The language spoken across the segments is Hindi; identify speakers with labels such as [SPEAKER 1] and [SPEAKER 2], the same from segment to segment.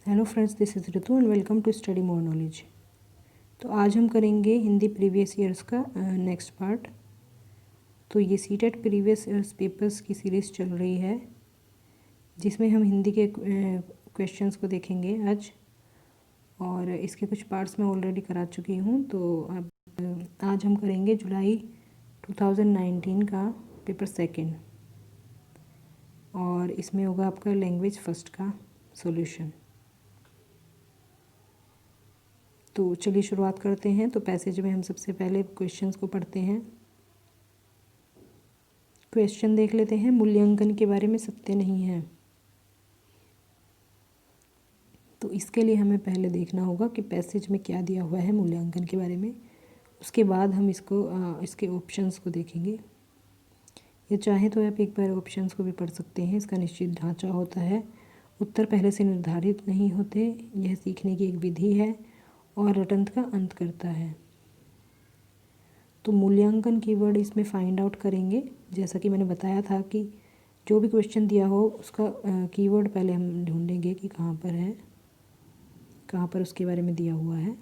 [SPEAKER 1] Hello friends, this is Ritu and welcome to study more knowledge. तो आज हम करेंगे हिंदी प्रीवियस ईयर्स का नेक्स्ट पार्ट। तो ये सीटेट प्रीवियस ईयर्स पेपर्स की सीरीज़ चल रही है जिसमें हम हिंदी के क्वेश्चंस को देखेंगे आज। और इसके कुछ पार्ट्स मैं ऑलरेडी करा चुकी हूँ। तो अब आज हम करेंगे जुलाई 2019 का पेपर सेकेंड, और इसमें होगा आपका लैंग्वेज फर्स्ट का सॉल्यूशन। तो चलिए शुरुआत करते हैं। तो पैसेज में हम सबसे पहले क्वेश्चंस को पढ़ते हैं। क्वेश्चन देख लेते हैं। मूल्यांकन के बारे में सत्य नहीं है। तो इसके लिए हमें पहले देखना होगा कि पैसेज में क्या दिया हुआ है मूल्यांकन के बारे में। उसके बाद हम इसके ऑप्शंस को देखेंगे। या चाहे तो आप एक बार ऑप्शंस को भी पढ़ सकते हैं। इसका निश्चित ढांचा होता है, उत्तर पहले से निर्धारित नहीं होते, यह सीखने की एक विधि है और रटंत का अंत करता है। तो मूल्यांकन कीवर्ड इसमें फाइंड आउट करेंगे। जैसा कि मैंने बताया था कि जो भी क्वेश्चन दिया हो उसका कीवर्ड पहले हम ढूंढेंगे कि कहाँ पर है, कहाँ पर उसके बारे में दिया हुआ है।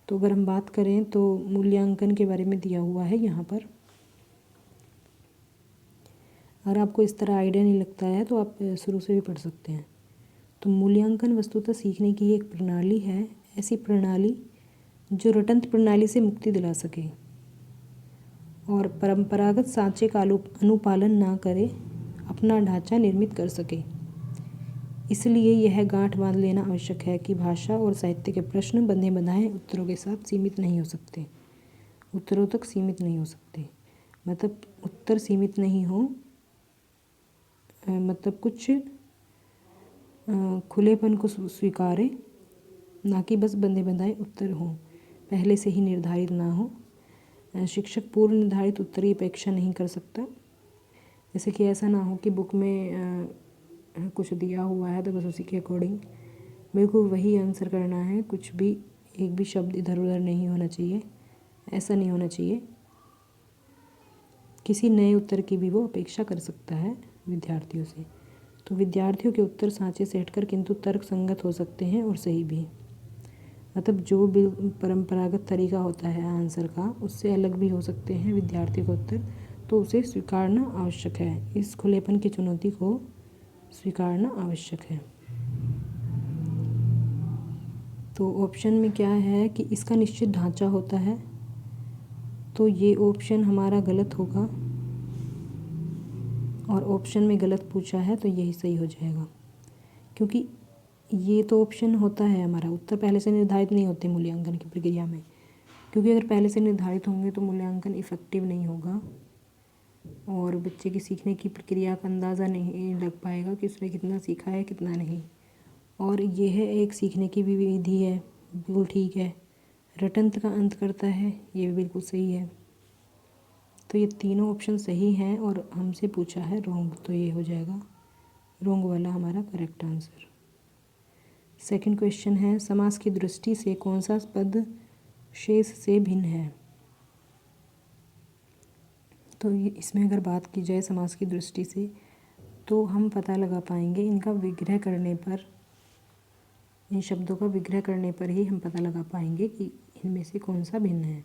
[SPEAKER 1] तो अगर हम बात करें तो मूल्यांकन के बारे में दिया हुआ है यहाँ पर। अगर आपको इस तरह आइडिया नहीं लगता है तो आप शुरू से भी पढ़ सकते हैं। तो मूल्यांकन वस्तुतः सीखने की एक प्रणाली है, ऐसी प्रणाली जो रटंत प्रणाली से मुक्ति दिला सके और परंपरागत सांचे का अनुपालन ना करे, अपना ढांचा निर्मित कर सके। इसलिए यह गांठ बांध लेना आवश्यक है कि भाषा और साहित्य के प्रश्न बंधे बंधाए उत्तरों के साथ सीमित नहीं हो सकते, उत्तरों तक सीमित नहीं हो सकते। मतलब उत्तर सीमित नहीं हो, मतलब कुछ खुलेपन को स्वीकारे, ना कि बस बंधे बंधाए उत्तर हों, पहले से ही निर्धारित ना हो। शिक्षक पूर्व निर्धारित उत्तर की अपेक्षा नहीं कर सकता। जैसे कि ऐसा ना हो कि बुक में कुछ दिया हुआ है तो बस उसी के अकॉर्डिंग बिल्कुल वही आंसर करना है, कुछ भी एक भी शब्द इधर उधर नहीं होना चाहिए, ऐसा नहीं होना चाहिए। किसी नए उत्तर की भी वो अपेक्षा कर सकता है विद्यार्थियों से। तो विद्यार्थियों के उत्तर सांचे से हटकर किंतु तर्क संगत हो सकते हैं और सही भी। मतलब जो भी परंपरागत तरीका होता है आंसर का, उससे अलग भी हो सकते हैं विद्यार्थी का उत्तर, तो उसे स्वीकारना आवश्यक है। इस खुलेपन की चुनौती को स्वीकारना आवश्यक है। तो ऑप्शन में क्या है कि इसका निश्चित ढांचा होता है, तो ये ऑप्शन हमारा गलत होगा। और ऑप्शन में गलत पूछा है तो यही सही हो जाएगा, क्योंकि ये तो ऑप्शन होता है हमारा, उत्तर पहले से निर्धारित नहीं होते मूल्यांकन की प्रक्रिया में। क्योंकि अगर पहले से निर्धारित होंगे तो मूल्यांकन इफ़ेक्टिव नहीं होगा और बच्चे की सीखने की प्रक्रिया का अंदाज़ा नहीं लग पाएगा कि उसने कितना सीखा है कितना नहीं। और यह एक सीखने की भी विधि है, बिल्कुल ठीक है। रटंत का अंत करता है, ये भी बिल्कुल सही है। तो ये तीनों ऑप्शन सही हैं और हमसे पूछा है रॉन्ग, तो ये हो जाएगा रॉन्ग वाला हमारा करेक्ट आंसर। सेकंड क्वेश्चन है, समास की दृष्टि से कौन सा पद शेष से भिन्न है। तो इसमें अगर बात की जाए समास की दृष्टि से, तो हम पता लगा पाएंगे इनका विग्रह करने पर, इन शब्दों का विग्रह करने पर ही हम पता लगा पाएंगे कि इनमें से कौन सा भिन्न है।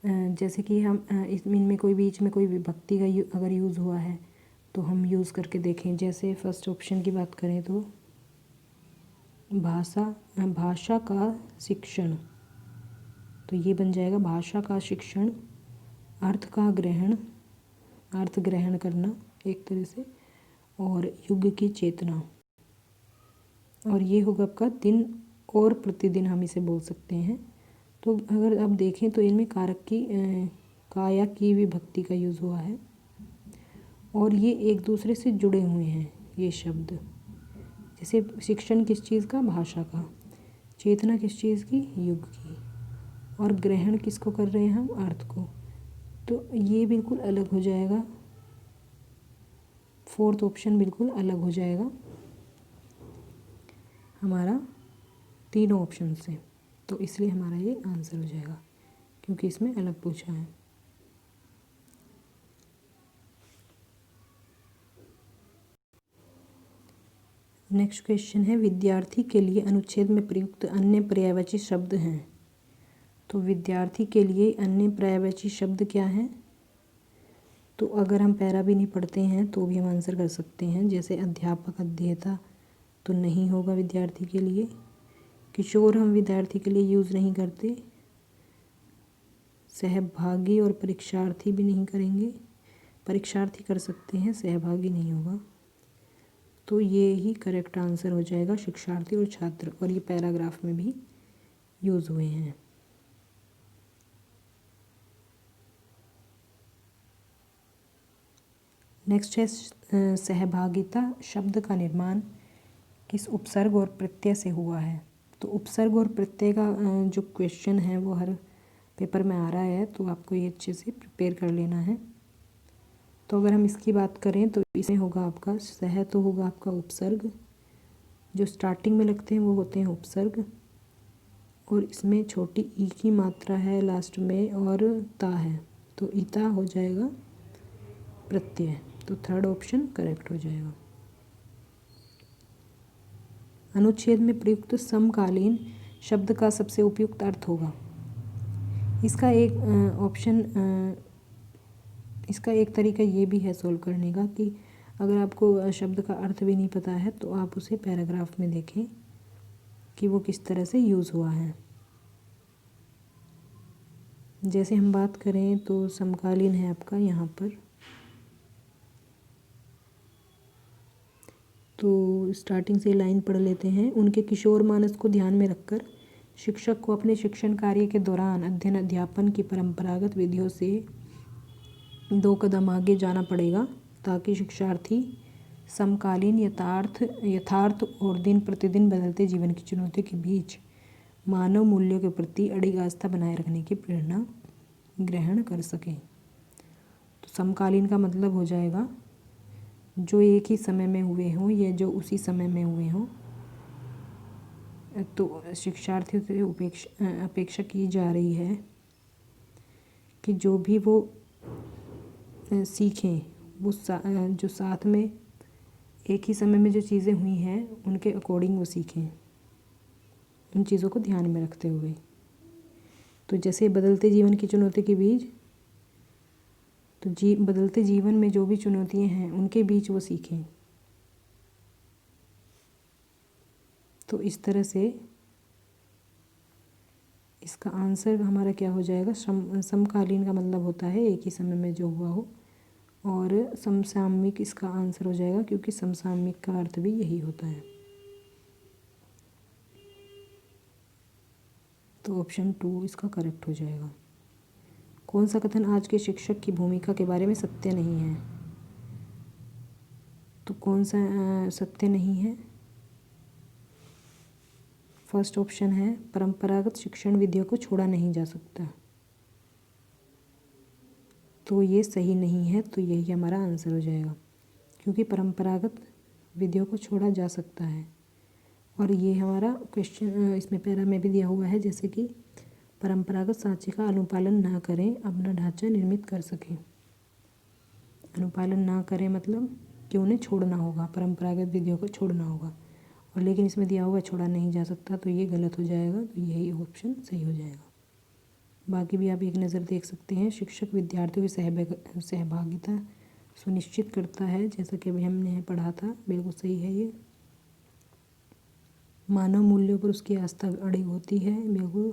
[SPEAKER 1] जैसे कि हम इनमें कोई बीच में कोई विभक्ति का अगर यूज़ हुआ है तो हम यूज़ करके देखें। जैसे फर्स्ट ऑप्शन की बात करें तो भाषा का शिक्षण, तो ये बन जाएगा भाषा का शिक्षण, अर्थ का ग्रहण, अर्थ ग्रहण करना एक तरह से, और युग की चेतना। और ये होगा आपका दिन और प्रतिदिन, हम इसे बोल सकते हैं। तो अगर आप देखें तो इनमें कारक की का या की विभक्ति का यूज़ हुआ है और ये एक दूसरे से जुड़े हुए हैं ये शब्द। जैसे शिक्षण किस चीज़ का, भाषा का, चेतना किस चीज़ की, युग की, और ग्रहण किसको कर रहे हैं हम, अर्थ को। तो ये बिल्कुल अलग हो जाएगा, फोर्थ ऑप्शन बिल्कुल अलग हो जाएगा हमारा तीनों ऑप्शन से। तो इसलिए हमारा ये आंसर हो जाएगा, क्योंकि इसमें अलग पूछा है। नेक्स्ट क्वेश्चन है, विद्यार्थी के लिए अनुच्छेद में प्रयुक्त अन्य पर्यायवाची शब्द हैं। तो विद्यार्थी के लिए अन्य पर्यायवाची शब्द क्या हैं? तो अगर हम पैरा भी नहीं पढ़ते हैं तो भी हम आंसर कर सकते हैं। जैसे अध्यापक, अध्येता तो नहीं होगा विद्यार्थी के लिए। किशोर हम विद्यार्थी के लिए यूज़ नहीं करते। सहभागी और परीक्षार्थी भी नहीं करेंगे। परीक्षार्थी कर सकते हैं, सहभागी नहीं होगा। तो ये ही करेक्ट आंसर हो जाएगा, शिक्षार्थी और छात्र, और ये पैराग्राफ में भी यूज़ हुए हैं। नेक्स्ट है सहभागिता शब्द का निर्माण किस उपसर्ग और प्रत्यय से हुआ है? तो उपसर्ग और प्रत्यय का जो क्वेश्चन है वो हर पेपर में आ रहा है, तो आपको ये अच्छे से प्रिपेयर कर लेना है। तो अगर हम इसकी बात करें तो इसमें होगा आपका सह, तो होगा आपका उपसर्ग, जो स्टार्टिंग में लगते हैं वो होते हैं उपसर्ग, और इसमें छोटी ई की मात्रा है लास्ट में और ता है, तो ईता हो जाएगा प्रत्यय। तो थर्ड ऑप्शन करेक्ट हो जाएगा। अनुच्छेद में प्रयुक्त समकालीन शब्द का सबसे उपयुक्त अर्थ होगा। इसका एक तरीका ये भी है सॉल्व करने का कि अगर आपको शब्द का अर्थ भी नहीं पता है तो आप उसे पैराग्राफ में देखें कि वो किस तरह से यूज़ हुआ है। जैसे हम बात करें तो समकालीन है आपका यहाँ पर, तो स्टार्टिंग से लाइन पढ़ लेते हैं। उनके किशोर मानस को ध्यान में रखकर शिक्षक को अपने शिक्षण कार्य के दौरान अध्ययन अध्यापन की परंपरागत विधियों से 2 कदम आगे जाना पड़ेगा, ताकि शिक्षार्थी समकालीन यथार्थ और दिन प्रतिदिन बदलते जीवन की चुनौतियों के बीच मानव मूल्यों के प्रति अडिग आस्था बनाए रखने की प्रेरणा ग्रहण कर सकें। तो समकालीन का मतलब हो जाएगा जो एक ही समय में हुए हों या जो उसी समय में हुए हों। तो शिक्षार्थियों से अपेक्षा की जा रही है कि जो भी वो सीखें वो जो साथ में एक ही समय में जो चीज़ें हुई हैं उनके अकॉर्डिंग वो सीखें, उन चीज़ों को ध्यान में रखते हुए। तो जैसे बदलते जीवन की चुनौती के बीच, तो बदलते जीवन में जो भी चुनौतियां हैं उनके बीच वो सीखें। तो इस तरह से इसका आंसर हमारा क्या हो जाएगा? समकालीन का मतलब होता है एक ही समय में जो हुआ हो, और समसामयिक इसका आंसर हो जाएगा, क्योंकि समसामयिक का अर्थ भी यही होता है। तो ऑप्शन 2 इसका करेक्ट हो जाएगा। कौन सा कथन आज के शिक्षक की भूमिका के बारे में सत्य नहीं है? तो कौन सा सत्य नहीं है? फर्स्ट ऑप्शन है परंपरागत शिक्षण विधियों को छोड़ा नहीं जा सकता, तो ये सही नहीं है, तो यही हमारा आंसर हो जाएगा, क्योंकि परंपरागत विधियों को छोड़ा जा सकता है। और ये हमारा क्वेश्चन इसमें पैरा में भी दिया हुआ है, जैसे कि परंपरागत सांचे का अनुपालन ना करें, अपना ढांचा निर्मित कर सकें। अनुपालन ना करें मतलब कि उन्हें छोड़ना होगा, परंपरागत विधियों को छोड़ना होगा, और लेकिन इसमें दिया हुआ छोड़ा नहीं जा सकता, तो ये गलत हो जाएगा, तो यही ऑप्शन सही हो जाएगा। बाकी भी आप एक नज़र देख सकते हैं। शिक्षक विद्यार्थियों की सहभागिता सुनिश्चित करता है, जैसा कि अभी हमने पढ़ा था, बिल्कुल सही है ये। मानव मूल्यों पर उसकी आस्था अड़ी होती है, बिल्कुल।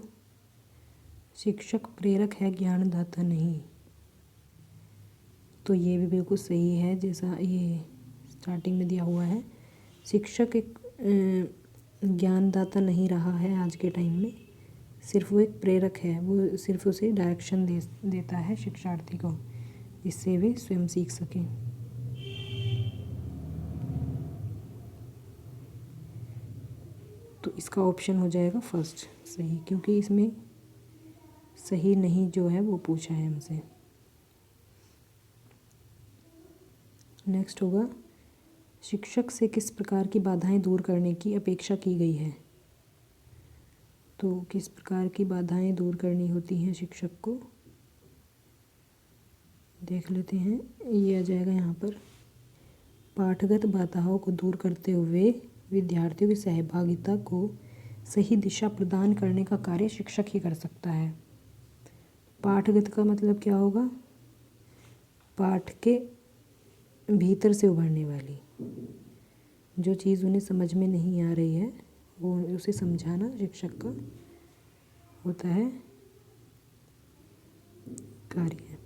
[SPEAKER 1] शिक्षक प्रेरक है, ज्ञानदाता नहीं, तो ये भी बिल्कुल सही है, जैसा ये स्टार्टिंग में दिया हुआ है। शिक्षक एक ज्ञानदाता नहीं रहा है आज के टाइम में, सिर्फ वो एक प्रेरक है, वो सिर्फ उसे डायरेक्शन देता है शिक्षार्थी को, जिससे वे स्वयं सीख सकें। तो इसका ऑप्शन हो जाएगा फर्स्ट सही, क्योंकि इसमें सही नहीं जो है वो पूछा है हमसे। नेक्स्ट होगा, शिक्षक से किस प्रकार की बाधाएं दूर करने की अपेक्षा की गई है? तो किस प्रकार की बाधाएं दूर करनी होती हैं शिक्षक को, देख लेते हैं। ये आ जाएगा यहाँ पर, पाठगत बाधाओं को दूर करते हुए विद्यार्थियों की सहभागिता को सही दिशा प्रदान करने का कार्य शिक्षक ही कर सकता है। पाठगत का मतलब क्या होगा? पाठ के भीतर से उभरने वाली जो चीज़ उन्हें समझ में नहीं आ रही है वो उसे समझाना शिक्षक का होता है कार्य।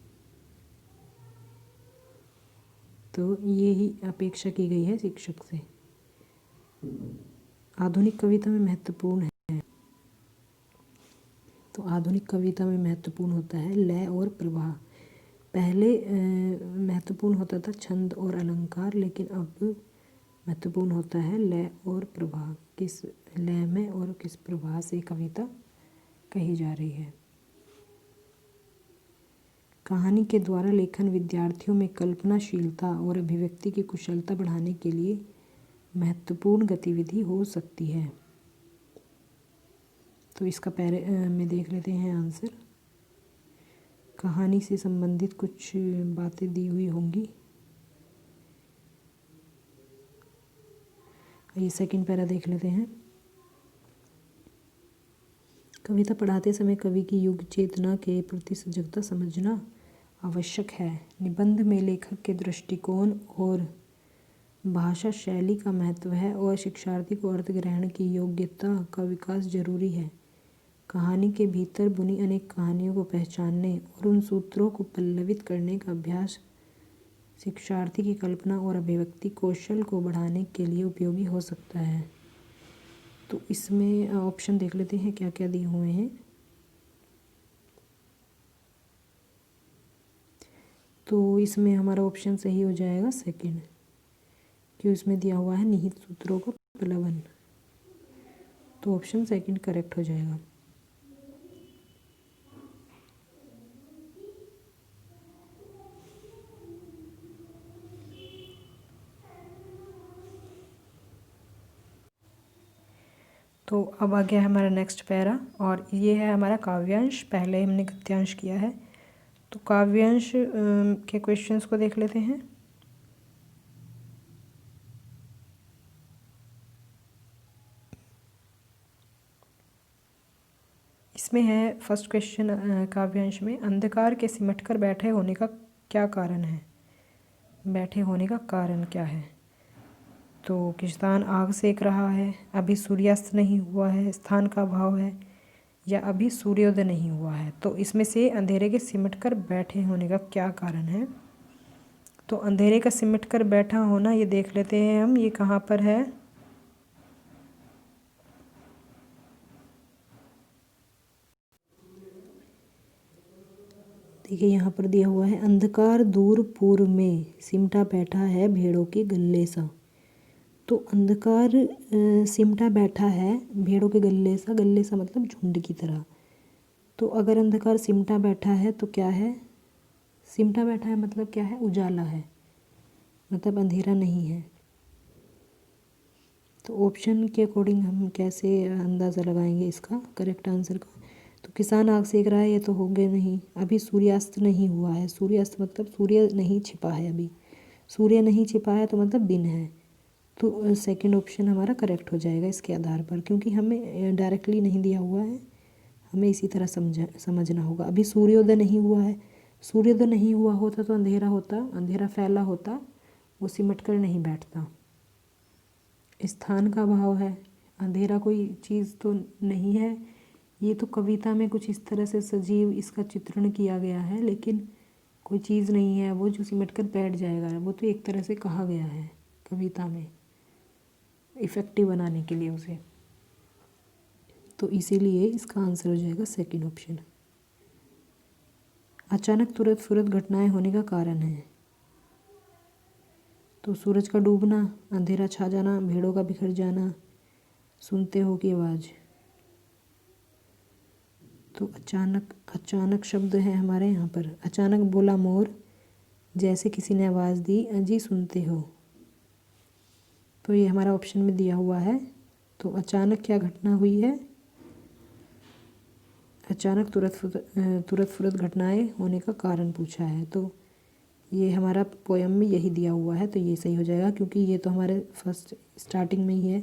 [SPEAKER 1] तो ये ही अपेक्षा की गई है शिक्षक से। आधुनिक कविता में महत्वपूर्ण है, तो आधुनिक कविता में महत्वपूर्ण होता है लय और प्रवाह। पहले महत्वपूर्ण होता था छंद और अलंकार, लेकिन अब महत्वपूर्ण होता है लय और प्रवाह। किस लय में और किस प्रवाह से कविता कही जा रही है। कहानी के द्वारा लेखन विद्यार्थियों में कल्पनाशीलता और अभिव्यक्ति की कुशलता बढ़ाने के लिए महत्वपूर्ण गतिविधि हो सकती है। तो इसका में देख लेते हैं आंसर। कहानी से संबंधित कुछ बातें दी हुई होंगी। ये सेकंड पैरा देख लेते हैं। कविता पढ़ाते समय कवि की युग चेतना के प्रति सजगता समझना आवश्यक है। निबंध में लेखक के दृष्टिकोण और भाषा शैली का महत्व है और शिक्षार्थी को अर्थ ग्रहण की योग्यता का विकास जरूरी है। कहानी के भीतर बुनी अनेक कहानियों को पहचानने और उन सूत्रों को पल्लवित करने का अभ्यास शिक्षार्थी की कल्पना और अभिव्यक्ति कौशल को बढ़ाने के लिए उपयोगी हो सकता है। तो इसमें ऑप्शन देख लेते हैं क्या क्या दिए हुए हैं। तो इसमें हमारा ऑप्शन सही हो जाएगा सेकंड, क्यों इसमें दिया हुआ है निहित सूत्रों का प्लवन। तो ऑप्शन सेकंड करेक्ट हो जाएगा। तो अब आ गया हमारा नेक्स्ट पैरा और ये है हमारा काव्यांश। पहले हमने गद्यांश किया है, तो काव्यांश के क्वेश्चंस को देख लेते हैं। इसमें है फर्स्ट क्वेश्चन काव्यांश में, अंधकार के सिमटकर बैठे होने का क्या कारण है? बैठे होने का कारण क्या है? तो किसान आग सेक रहा है, अभी सूर्यास्त नहीं हुआ है, स्थान का अभाव है, या अभी सूर्योदय नहीं हुआ है। तो इसमें से अंधेरे के सिमटकर बैठे होने का क्या कारण है? तो अंधेरे का सिमटकर बैठा होना ये देख लेते हैं हम, ये कहाँ पर है। देखिए यहाँ पर दिया हुआ है, अंधकार दूर पूर्व में सिमटा बैठा है भेड़ों के गल्ले सा। तो अंधकार सिमटा बैठा है भेड़ों के गल्ले सा मतलब झुंड की तरह। तो अगर अंधकार सिमटा बैठा है तो क्या है? सिमटा बैठा है मतलब क्या है? उजाला है, मतलब अंधेरा नहीं है। तो ऑप्शन के अकॉर्डिंग हम कैसे अंदाज़ा लगाएंगे इसका करेक्ट आंसर का? तो किसान आग सेक रहा है, ये तो हो गया नहीं। अभी सूर्यास्त नहीं हुआ है, सूर्यास्त मतलब सूर्य नहीं छिपा है, अभी सूर्य नहीं छिपा है तो मतलब दिन है। तो सेकंड ऑप्शन हमारा करेक्ट हो जाएगा इसके आधार पर, क्योंकि हमें डायरेक्टली नहीं दिया हुआ है, हमें इसी तरह समझना होगा। अभी सूर्योदय नहीं हुआ है, सूर्योदय नहीं हुआ होता तो अंधेरा होता, अंधेरा फैला होता, वो सिमट कर नहीं बैठता। स्थान का अभाव है, अंधेरा कोई चीज़ तो नहीं है। ये तो कविता में कुछ इस तरह से सजीव इसका चित्रण किया गया है, लेकिन कोई चीज़ नहीं है वो जो सिमट कर बैठ जाएगा। वो तो एक तरह से कहा गया है कविता में इफ़ेक्टिव बनाने के लिए उसे। तो इसीलिए इसका आंसर हो जाएगा सेकंड ऑप्शन। अचानक तुरंत फुरत घटनाएं होने का कारण है। तो सूरज का डूबना, अंधेरा छा जाना, भेड़ों का बिखर जाना, सुनते हो की आवाज़। तो अचानक शब्द है हमारे यहाँ पर। अचानक बोला मोर, जैसे किसी ने आवाज़ दी, अजी सुनते हो। तो ये हमारा ऑप्शन में दिया हुआ है। तो अचानक क्या घटना हुई है? अचानक तुरंत फुरत घटनाएं होने का कारण पूछा है। तो ये हमारा पोयम में यही दिया हुआ है, तो ये सही हो जाएगा क्योंकि ये तो हमारे फर्स्ट स्टार्टिंग में ही है,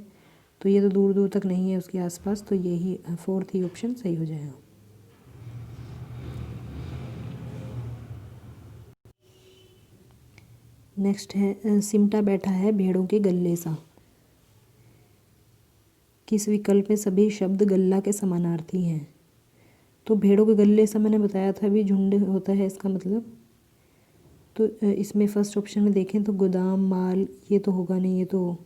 [SPEAKER 1] तो ये तो दूर दूर तक नहीं है उसके आसपास, तो यही फोर्थ ही ऑप्शन सही हो जाएगा। नेक्स्ट है सिमटा बैठा है भेड़ों के गल्ले सा। किस विकल्प में सभी शब्द गल्ला के समानार्थी हैं? तो भेड़ों के गल्ले सा मैंने बताया था अभी, झुंड होता है इसका मतलब। तो इसमें फर्स्ट ऑप्शन में देखें तो गोदाम माल, ये तो होगा नहीं, ये तो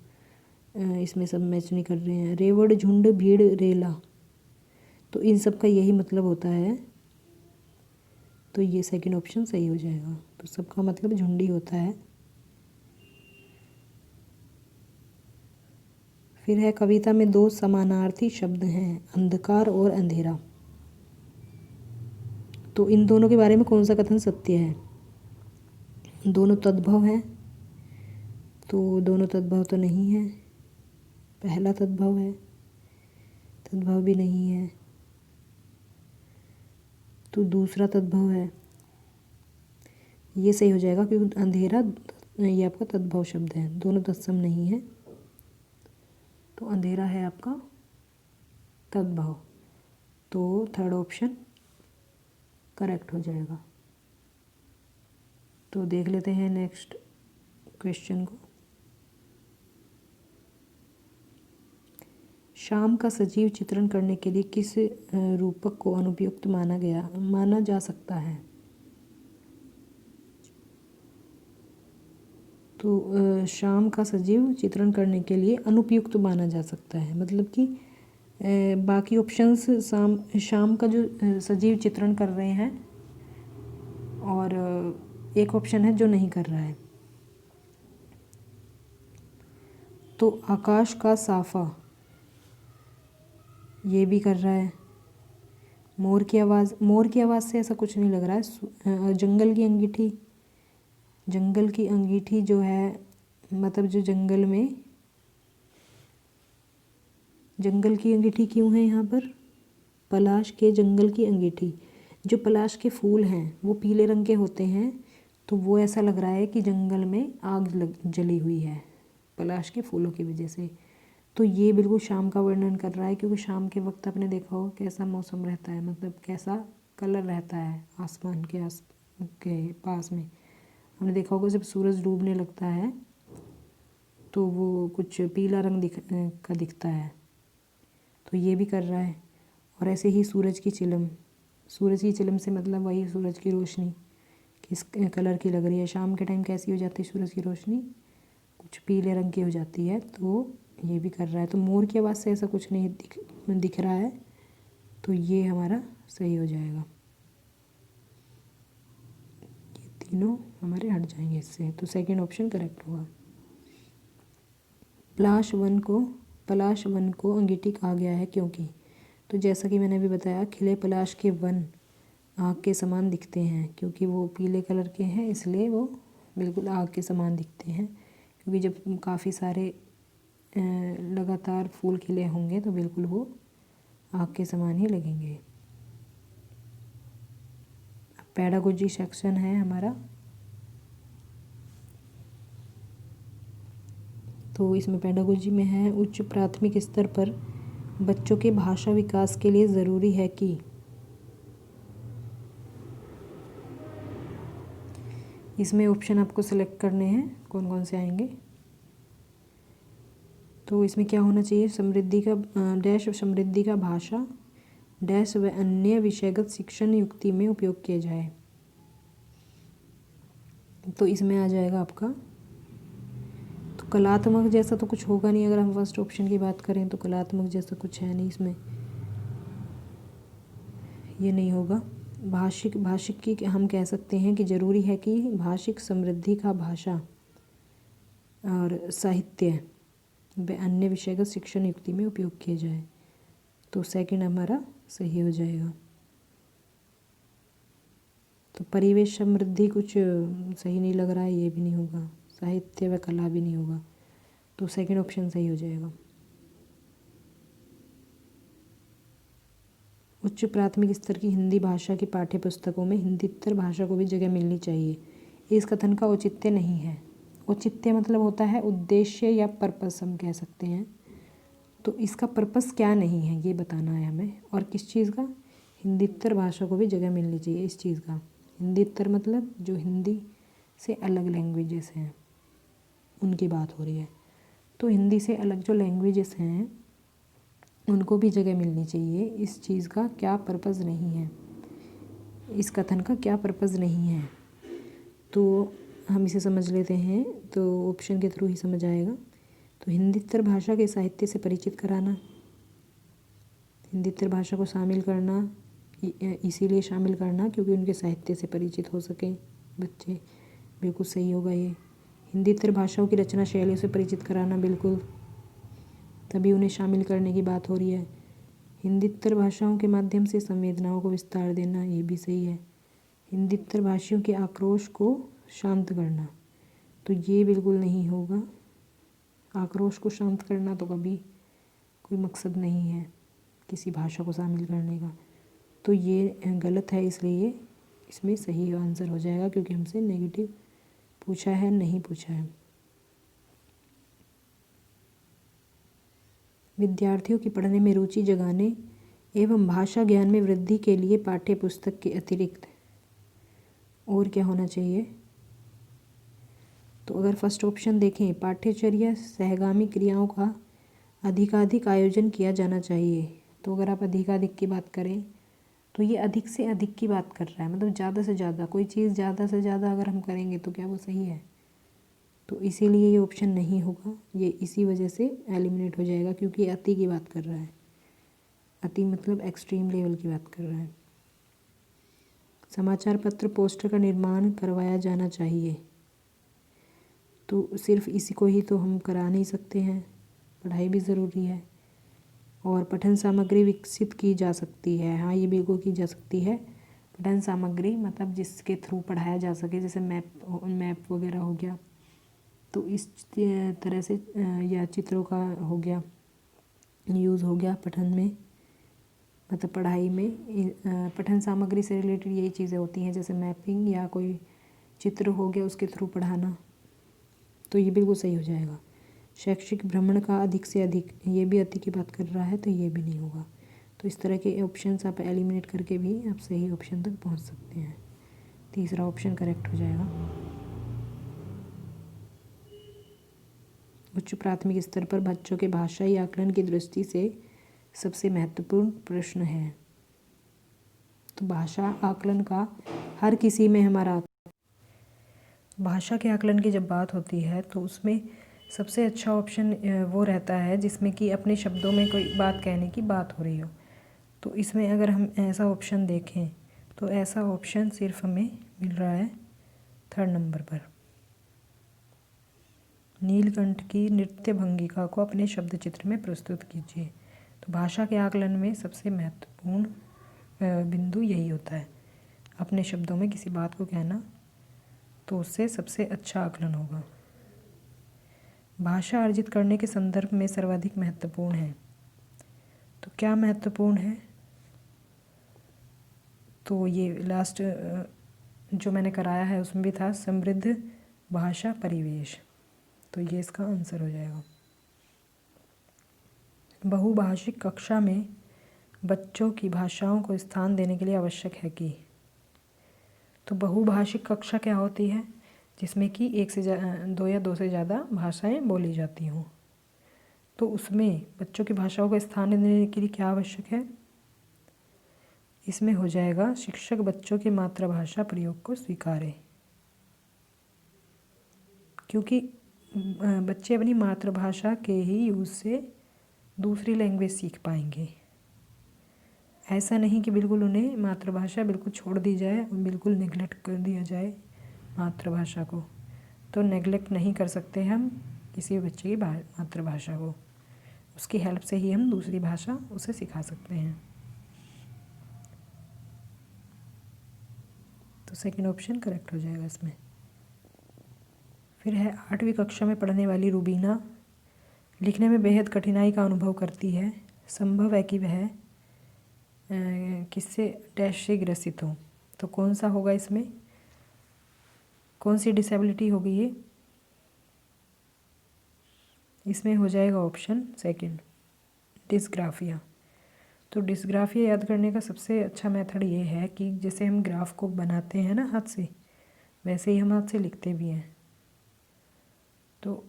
[SPEAKER 1] इसमें सब मैच नहीं कर रहे हैं। रेवड़ झुंड भीड़ रेला, तो इन सब का यही मतलब होता है, तो ये सेकंड ऑप्शन सही हो जाएगा। तो सबका मतलब झुंडी होता है। फिर है कविता में दो समानार्थी शब्द हैं, अंधकार और अंधेरा, तो इन दोनों के बारे में कौन सा कथन सत्य है? दोनों तद्भव हैं, तो दोनों तद्भव तो नहीं है। पहला तद्भव है, तद्भव भी नहीं है, तो दूसरा तद्भव है। ये सही हो जाएगा क्योंकि अंधेरा ये आपका तद्भव शब्द है, दोनों तत्सम नहीं है, तो अंधेरा है आपका तद्भव, तो थर्ड ऑप्शन करेक्ट हो जाएगा। तो देख लेते हैं नेक्स्ट क्वेश्चन को। शाम का सजीव चित्रण करने के लिए किस रूपक को अनुपयुक्त माना जा सकता है? तो शाम का सजीव चित्रण करने के लिए अनुपयुक्त माना जा सकता है, मतलब कि बाकी ऑप्शंस शाम का जो सजीव चित्रण कर रहे हैं, और एक ऑप्शन है जो नहीं कर रहा है। तो आकाश का साफा ये भी कर रहा है। मोर की आवाज़ से ऐसा कुछ नहीं लग रहा है। जंगल की अंगीठी जो है, मतलब जो जंगल की अंगीठी क्यों है यहाँ पर? पलाश के जंगल की अंगीठी, जो पलाश के फूल हैं वो पीले रंग के होते हैं, तो वो ऐसा लग रहा है कि जंगल में आग जली हुई है पलाश के फूलों की वजह से। तो ये बिल्कुल शाम का वर्णन कर रहा है, क्योंकि शाम के वक्त आपने देखा हो कैसा मौसम रहता है, मतलब कैसा कलर रहता है आसमान के पास में। हमने देखा होगा जब सूरज डूबने लगता है तो वो कुछ पीला रंग दिखता है, तो ये भी कर रहा है। और ऐसे ही सूरज की चिलम से मतलब वही सूरज की रोशनी किस कलर की लग रही है, शाम के टाइम कैसी हो जाती है सूरज की रोशनी, कुछ पीले रंग की हो जाती है, तो ये भी कर रहा है। तो मोर की आवाज़ से ऐसा कुछ नहीं दिख रहा है, तो ये हमारा सही हो जाएगा। ये तीनों हमारे हट जाएंगे इससे, तो सेकंड ऑप्शन करेक्ट होगा। पलाश वन को अंगीठी कहा गया है क्योंकि, तो जैसा कि मैंने अभी बताया, खिले पलाश के वन आग के समान दिखते हैं, क्योंकि वो पीले कलर के हैं इसलिए वो बिल्कुल आग के समान दिखते हैं, क्योंकि जब काफ़ी सारे लगातार फूल खिले होंगे तो बिल्कुल वो आग के समान ही लगेंगे। पेडागोजी सेक्शन है हमारा, तो इसमें पेडागोजी में है उच्च प्राथमिक स्तर पर बच्चों के भाषा विकास के लिए ज़रूरी है कि, इसमें ऑप्शन आपको सेलेक्ट करने हैं कौन कौन से आएंगे। तो इसमें क्या होना चाहिए? समृद्धि का भाषा डैश व अन्य विषयगत शिक्षण युक्ति में उपयोग किया जाए, तो इसमें आ जाएगा आपका, तो कलात्मक जैसा तो कुछ होगा नहीं, अगर हम फर्स्ट ऑप्शन की बात करें तो कलात्मक जैसा कुछ है नहीं इसमें, ये नहीं होगा। भाषिक की हम कह सकते हैं कि ज़रूरी है कि भाषिक समृद्धि का भाषा और साहित्य व अन्य विषयगत शिक्षण युक्ति में उपयोग किया जाए, तो सेकंड हमारा सही हो जाएगा। तो परिवेश समृद्धि कुछ सही नहीं लग रहा है, ये भी नहीं होगा, साहित्य व कला भी नहीं होगा, तो सेकंड ऑप्शन सही हो जाएगा। उच्च प्राथमिक स्तर की हिंदी भाषा की पाठ्य पुस्तकों में हिंदीतर भाषा को भी जगह मिलनी चाहिए, इस कथन का औचित्य नहीं है। औचित्य मतलब होता है उद्देश्य या पर्पस हम कह सकते हैं। तो इसका पर्पस क्या नहीं है ये बताना है हमें। और किस चीज़ का? हिंदीतर भाषा को भी जगह मिलनी चाहिए इस चीज़ का। हिंदीतर मतलब जो हिंदी से अलग लैंग्वेजेस हैं उनकी बात हो रही है। तो हिंदी से अलग जो लैंग्वेजेस हैं उनको भी जगह मिलनी चाहिए। इस चीज़ का क्या पर्पस नहीं है, इस कथन का क्या पर्पस नहीं है, तो हम इसे समझ लेते हैं। तो ऑप्शन के थ्रू ही समझ आएगा। तो हिंदीतर भाषा के साहित्य से परिचित कराना, हिंदीतर भाषा को शामिल करना, इसीलिए शामिल करना क्योंकि उनके साहित्य से परिचित हो सकें बच्चे। बिल्कुल सही होगा ये। हिंदीतर भाषाओं की रचना शैलियों से परिचित कराना, बिल्कुल, तभी उन्हें शामिल करने की बात हो रही है। हिंदीतर भाषाओं के माध्यम से संवेदनाओं को विस्तार देना, ये भी सही है। हिंदीतर भाषियों के आक्रोश को शांत करना, तो ये बिल्कुल नहीं होगा। आक्रोश को शांत करना तो कभी कोई मकसद नहीं है किसी भाषा को शामिल करने का। तो ये गलत है, इसलिए इसमें सही आंसर हो जाएगा क्योंकि हमसे नेगेटिव पूछा है, नहीं पूछा है। विद्यार्थियों की पढ़ने में रुचि जगाने एवं भाषा ज्ञान में वृद्धि के लिए पाठ्य पुस्तक के अतिरिक्त और क्या होना चाहिए? तो अगर फर्स्ट ऑप्शन देखें, पाठ्यचर्या सहगामी क्रियाओं का अधिकाधिक आयोजन किया जाना चाहिए। तो अगर आप अधिकाधिक की बात करें तो ये अधिक से अधिक की बात कर रहा है, मतलब ज़्यादा से ज़्यादा कोई चीज़ ज़्यादा से ज़्यादा अगर हम करेंगे तो क्या वो सही है? तो इसीलिए ये ऑप्शन नहीं होगा। ये इसी वजह से एलिमिनेट हो जाएगा क्योंकि अति की बात कर रहा है। अति मतलब एक्सट्रीम लेवल की बात कर रहा है। समाचार पत्र पोस्टर का निर्माण करवाया जाना चाहिए, तो सिर्फ इसी को ही तो हम करा नहीं सकते हैं, पढ़ाई भी ज़रूरी है। और पठन सामग्री विकसित की जा सकती है, हाँ ये बिल्कुल की जा सकती है। पठन सामग्री मतलब जिसके थ्रू पढ़ाया जा सके, जैसे मैप वगैरह हो गया, तो इस तरह से या चित्रों का हो गया, यूज़ हो गया पठन में, मतलब पढ़ाई में। पठन सामग्री से रिलेटेड यही चीज़ें होती हैं, जैसे मैपिंग या कोई चित्र हो गया उसके थ्रू पढ़ाना, तो ये बिल्कुल सही हो जाएगा। शैक्षिक भ्रमण का अधिक से अधिक, ये भी अति की बात कर रहा है, तो ये भी नहीं होगा। तो इस तरह के ऑप्शंस आप एलिमिनेट करके भी आप सही ऑप्शन तक पहुंच सकते हैं। तीसरा ऑप्शन करेक्ट हो जाएगा। उच्च प्राथमिक स्तर पर बच्चों के भाषाई आकलन की दृष्टि से सबसे महत्वपूर्ण प्रश्न है। तो भाषा आकलन का हर किसी में हमारा, भाषा के आकलन की जब बात होती है तो उसमें सबसे अच्छा ऑप्शन वो रहता है जिसमें कि अपने शब्दों में कोई बात कहने की बात हो रही हो। तो इसमें अगर हम ऐसा ऑप्शन देखें तो ऐसा ऑप्शन सिर्फ हमें मिल रहा है थर्ड नंबर पर। नीलकंठ की नृत्य भंगिका को अपने शब्द चित्र में प्रस्तुत कीजिए। तो भाषा के आकलन में सबसे महत्वपूर्ण बिंदु यही होता है, अपने शब्दों में किसी बात को कहना, तो उससे सबसे अच्छा आकलन होगा। भाषा अर्जित करने के संदर्भ में सर्वाधिक महत्वपूर्ण है, तो क्या महत्वपूर्ण है? तो ये लास्ट जो मैंने कराया है उसमें भी था समृद्ध भाषा परिवेश, तो ये इसका आंसर हो जाएगा। बहुभाषिक कक्षा में बच्चों की भाषाओं को स्थान देने के लिए आवश्यक है कि, तो बहुभाषिक कक्षा क्या होती है? जिसमें कि दो या दो से ज़्यादा भाषाएं बोली जाती हों। तो उसमें बच्चों की भाषाओं को स्थान देने के लिए क्या आवश्यक है? इसमें हो जाएगा शिक्षक बच्चों की मातृभाषा प्रयोग को स्वीकारे, क्योंकि बच्चे अपनी मातृभाषा के ही यूज़ से दूसरी लैंग्वेज सीख पाएंगे। ऐसा नहीं कि बिल्कुल उन्हें मातृभाषा बिल्कुल छोड़ दी जाए, बिल्कुल नेगलेक्ट कर दिया जाए मातृभाषा को। तो नेगलेक्ट नहीं कर सकते हम किसी भी बच्चे की मातृभाषा को, उसकी हेल्प से ही हम दूसरी भाषा उसे सिखा सकते हैं। तो सेकंड ऑप्शन करेक्ट हो जाएगा इसमें। फिर है 8वीं कक्षा में पढ़ने वाली रूबीना लिखने में बेहद कठिनाई का अनुभव करती है। संभव है कि वह किससे डैश से ग्रसित हो। तो कौन सा होगा इसमें? कौन सी डिसेबिलिटी होगी ये? इसमें हो जाएगा ऑप्शन सेकंड, डिस्ग्राफिया। तो डिस्ग्राफिया याद करने का सबसे अच्छा मेथड ये है कि जैसे हम ग्राफ को बनाते हैं ना हाथ से, वैसे ही हम हाथ से लिखते भी हैं। तो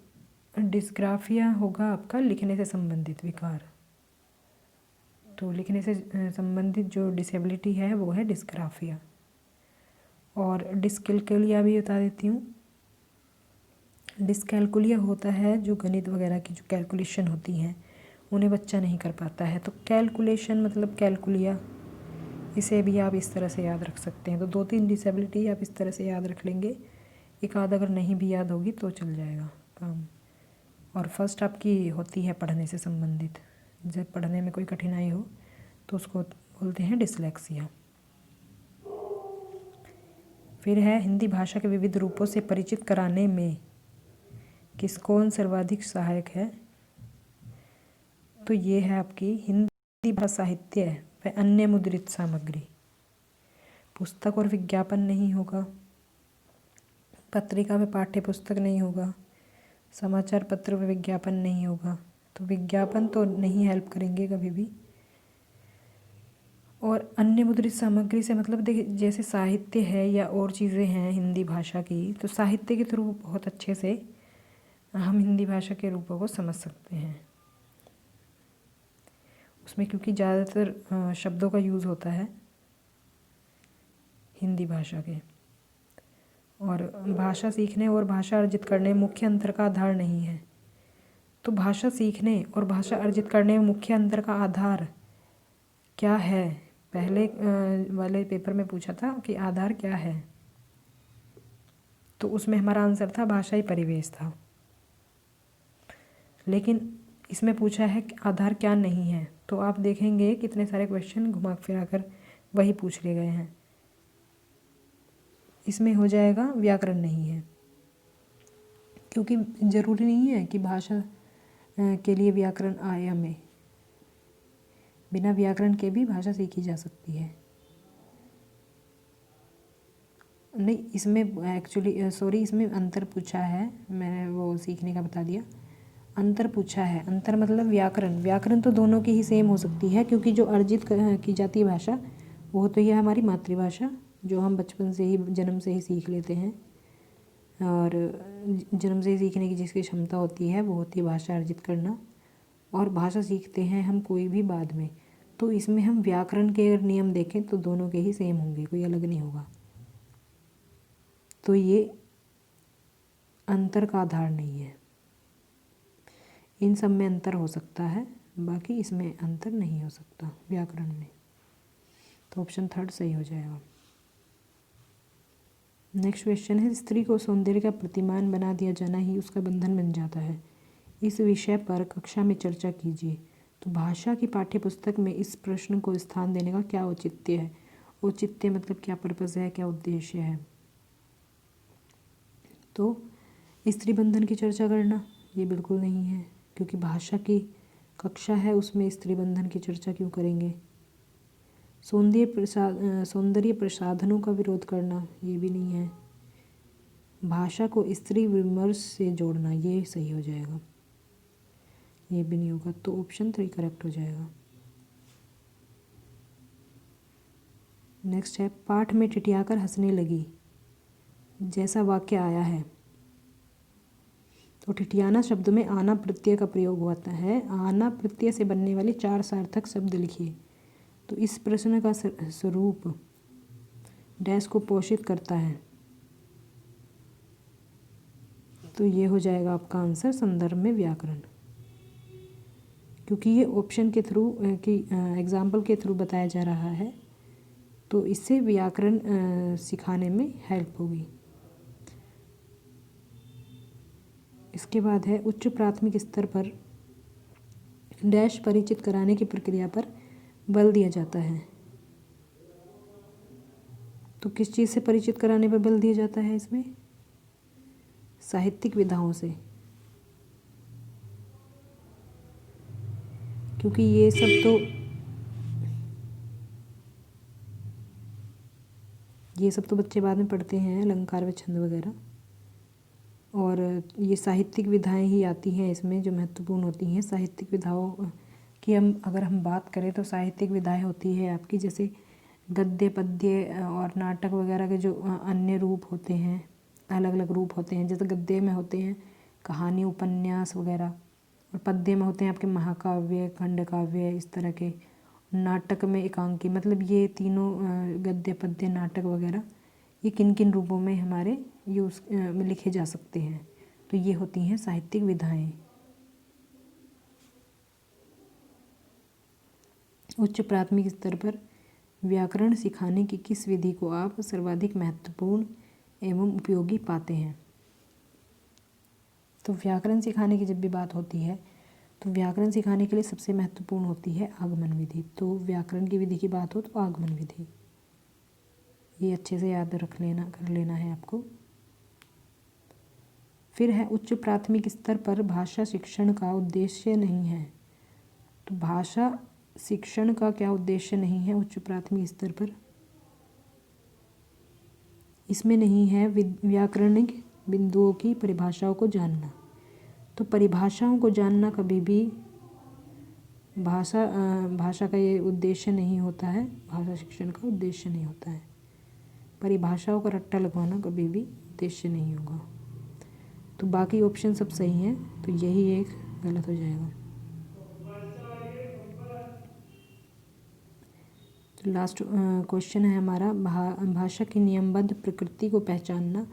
[SPEAKER 1] डिस्ग्राफिया होगा आपका लिखने से संबंधित विकार। तो लिखने से संबंधित जो डिसेबिलिटी है वो है डिस्ग्राफिया। और डिस्कैल्कुलिया भी बता देती हूँ। डिस्कैल्कुलिया होता है जो गणित वगैरह की जो कैलकुलेशन होती हैं उन्हें बच्चा नहीं कर पाता है। तो कैलकुलेशन मतलब कैलकुलिया, इसे भी आप इस तरह से याद रख सकते हैं। तो 2-3 डिसेबिलिटी आप इस तरह से याद रख लेंगे, एक आध अगर नहीं भी याद होगी तो चल जाएगा काम। और फर्स्ट आपकी होती है पढ़ने से संबंधित, जब पढ़ने में कोई कठिनाई हो तो उसको बोलते हैं डिसलेक्सिया। फिर है हिंदी भाषा के विविध रूपों से परिचित कराने में कौन सर्वाधिक सहायक है? तो ये है आपकी हिंदी भाषा साहित्य व अन्य मुद्रित सामग्री। पुस्तक और विज्ञापन नहीं होगा, पत्रिका व पाठ्य पुस्तक नहीं होगा, समाचार पत्र व विज्ञापन नहीं होगा। तो विज्ञापन तो नहीं हेल्प करेंगे कभी भी। और अन्य मुद्रित सामग्री से मतलब देखिए जैसे साहित्य है या और चीज़ें हैं हिंदी भाषा की, तो साहित्य के थ्रू बहुत अच्छे से हम हिंदी भाषा के रूपों को समझ सकते हैं उसमें, क्योंकि ज़्यादातर शब्दों का यूज़ होता है हिंदी भाषा के। और भाषा सीखने और भाषा अर्जित करने में मुख्य अंतर का आधार नहीं है। तो भाषा सीखने और भाषा अर्जित करने में मुख्य अंतर का आधार क्या है? पहले वाले पेपर में पूछा था कि आधार क्या है, तो उसमें हमारा आंसर था भाषाई परिवेश था। लेकिन इसमें पूछा है कि आधार क्या नहीं है, तो आप देखेंगे कितने सारे क्वेश्चन घुमा फिरा कर वही पूछ लिए गए हैं। इसमें हो जाएगा व्याकरण नहीं है, क्योंकि ज़रूरी नहीं है कि भाषा के लिए व्याकरण आए हमें, बिना व्याकरण के भी भाषा सीखी जा सकती है। नहीं, इसमें एक्चुअली सॉरी, इसमें अंतर पूछा है, मैंने वो सीखने का बता दिया। अंतर पूछा है, अंतर मतलब व्याकरण। व्याकरण तो दोनों की ही सेम हो सकती है, क्योंकि जो अर्जित की जाती है भाषा वो तो ये हमारी मातृभाषा, जो हम बचपन से ही जन्म से ही सीख लेते हैं। और जन्म से ही सीखने की जिसकी क्षमता होती है वो होती है भाषा अर्जित करना। और भाषा सीखते हैं हम कोई भी बाद में। तो इसमें हम व्याकरण के अगर नियम देखें तो दोनों के ही सेम होंगे, कोई अलग नहीं होगा। तो ये अंतर का आधार नहीं है। इन सब में अंतर हो सकता है, बाकी इसमें अंतर नहीं हो सकता व्याकरण में। तो ऑप्शन थर्ड सही हो जाएगा। नेक्स्ट क्वेश्चन है, स्त्री को सौंदर्य का प्रतिमान बना दिया जाना ही उसका बंधन बन जाता है। इस विषय पर कक्षा में चर्चा कीजिए। तो भाषा की पाठ्य पुस्तक में इस प्रश्न को स्थान देने का क्या औचित्य है? औचित्य मतलब क्या पर्पस है, क्या उद्देश्य है? तो स्त्री बंधन की चर्चा करना ये बिल्कुल नहीं है, क्योंकि भाषा की कक्षा है उसमें स्त्री बंधन की चर्चा क्यों करेंगे? सौंदर्य प्रसाधनों का विरोध करना ये भी नहीं है। भाषा को स्त्री विमर्श से जोड़ना ये सही हो जाएगा, ये भी नहीं होगा। तो ऑप्शन 3 करेक्ट हो जाएगा। नेक्स्ट है, पाठ में टिटियाकर हंसने लगी जैसा वाक्य आया है। तो टिटियाना शब्द में आना प्रत्यय का प्रयोग होता है। आना प्रत्यय से बनने वाले 4 सार्थक शब्द लिखिए। तो इस प्रश्न का स्वरूप डैश को पोषित करता है। तो ये हो जाएगा आपका आंसर संदर्भ में व्याकरण, क्योंकि ये ऑप्शन के थ्रू कि एग्जाम्पल के थ्रू बताया जा रहा है, तो इससे व्याकरण सिखाने में हेल्प होगी। इसके बाद है, उच्च प्राथमिक स्तर पर डैश परिचित कराने की प्रक्रिया पर बल दिया जाता है। तो किस चीज़ से परिचित कराने पर बल दिया जाता है इसमें? साहित्यिक विधाओं से, क्योंकि ये सब तो बच्चे बाद में पढ़ते हैं, अलंकार व छंद वगैरह। और ये साहित्यिक विधाएं ही आती हैं इसमें जो महत्वपूर्ण होती हैं। साहित्यिक विधाओं की अगर हम बात करें तो साहित्यिक विधाएं होती है आपकी जैसे गद्य पद्य और नाटक वगैरह के जो अन्य रूप होते हैं, अलग अलग रूप होते हैं। जैसे गद्य में होते हैं कहानी, उपन्यास वगैरह, और पद्य में होते हैं आपके महाकाव्य, खंडकाव्य, इस तरह के। नाटक में एकांकी, मतलब ये तीनों गद्य पद्य नाटक वगैरह ये किन किन रूपों में हमारे यूज़ में लिखे जा सकते हैं। तो ये होती हैं साहित्यिक विधाएं। उच्च प्राथमिक स्तर पर व्याकरण सिखाने की किस विधि को आप सर्वाधिक महत्वपूर्ण एवं उपयोगी पाते हैं? तो व्याकरण सिखाने की जब भी बात होती है तो व्याकरण सिखाने के लिए सबसे महत्वपूर्ण होती है आगमन विधि। तो व्याकरण की विधि की बात हो तो आगमन विधि, ये अच्छे से याद कर लेना है आपको। फिर है उच्च प्राथमिक स्तर पर भाषा शिक्षण का उद्देश्य नहीं है। तो भाषा शिक्षण का क्या उद्देश्य नहीं है उच्च प्राथमिक स्तर पर? इसमें नहीं है व्याकरणिक बिंदुओं की परिभाषाओं को जानना। तो परिभाषाओं को जानना कभी भी भाषा का ये उद्देश्य नहीं होता है, भाषा शिक्षण का उद्देश्य नहीं होता है। परिभाषाओं का रट्टा लगवाना कभी भी उद्देश्य नहीं होगा। तो बाकी ऑप्शन सब सही हैं, तो यही एक गलत हो जाएगा। तो लास्ट क्वेश्चन है हमारा, भाषा की नियमबद्ध प्रकृति को पहचानना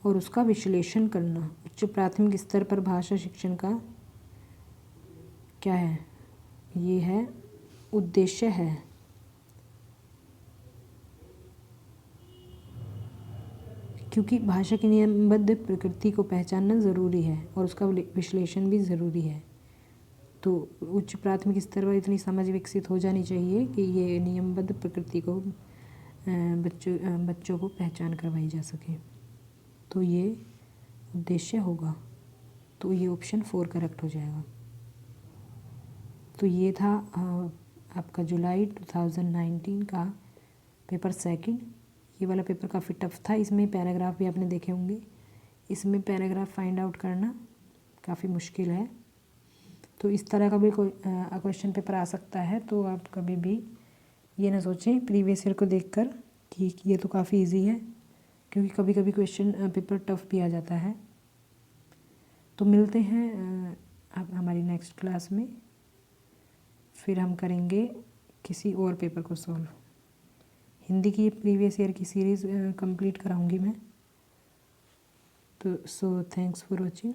[SPEAKER 1] और उसका विश्लेषण करना उच्च प्राथमिक स्तर पर भाषा शिक्षण का क्या है? ये है उद्देश्य है। क्योंकि भाषा की नियमबद्ध प्रकृति को पहचानना ज़रूरी है और उसका विश्लेषण भी ज़रूरी है। तो उच्च प्राथमिक स्तर पर इतनी समझ विकसित हो जानी चाहिए कि ये नियमबद्ध प्रकृति को बच्चों को पहचान करवाई जा सके। तो ये उद्देश्य होगा। तो ये ऑप्शन 4 करेक्ट हो जाएगा। तो ये था आपका जुलाई 2019 का पेपर सेकंड। ये वाला पेपर काफ़ी टफ था। इसमें पैराग्राफ भी आपने देखे होंगे। इसमें पैराग्राफ फाइंड आउट करना काफ़ी मुश्किल है। तो इस तरह का भी कोई क्वेश्चन पेपर आ सकता है। तो आप कभी भी ये ना सोचें प्रीवियस ईयर को देखकर कि ये तो काफ़ी इजी है, क्योंकि कभी कभी क्वेश्चन पेपर टफ भी आ जाता है। तो मिलते हैं अब हमारी नेक्स्ट क्लास में, फिर हम करेंगे किसी और पेपर को सॉल्व। हिंदी की प्रीवियस ईयर की सीरीज़ कंप्लीट कराऊंगी मैं। तो थैंक्स फॉर वॉचिंग।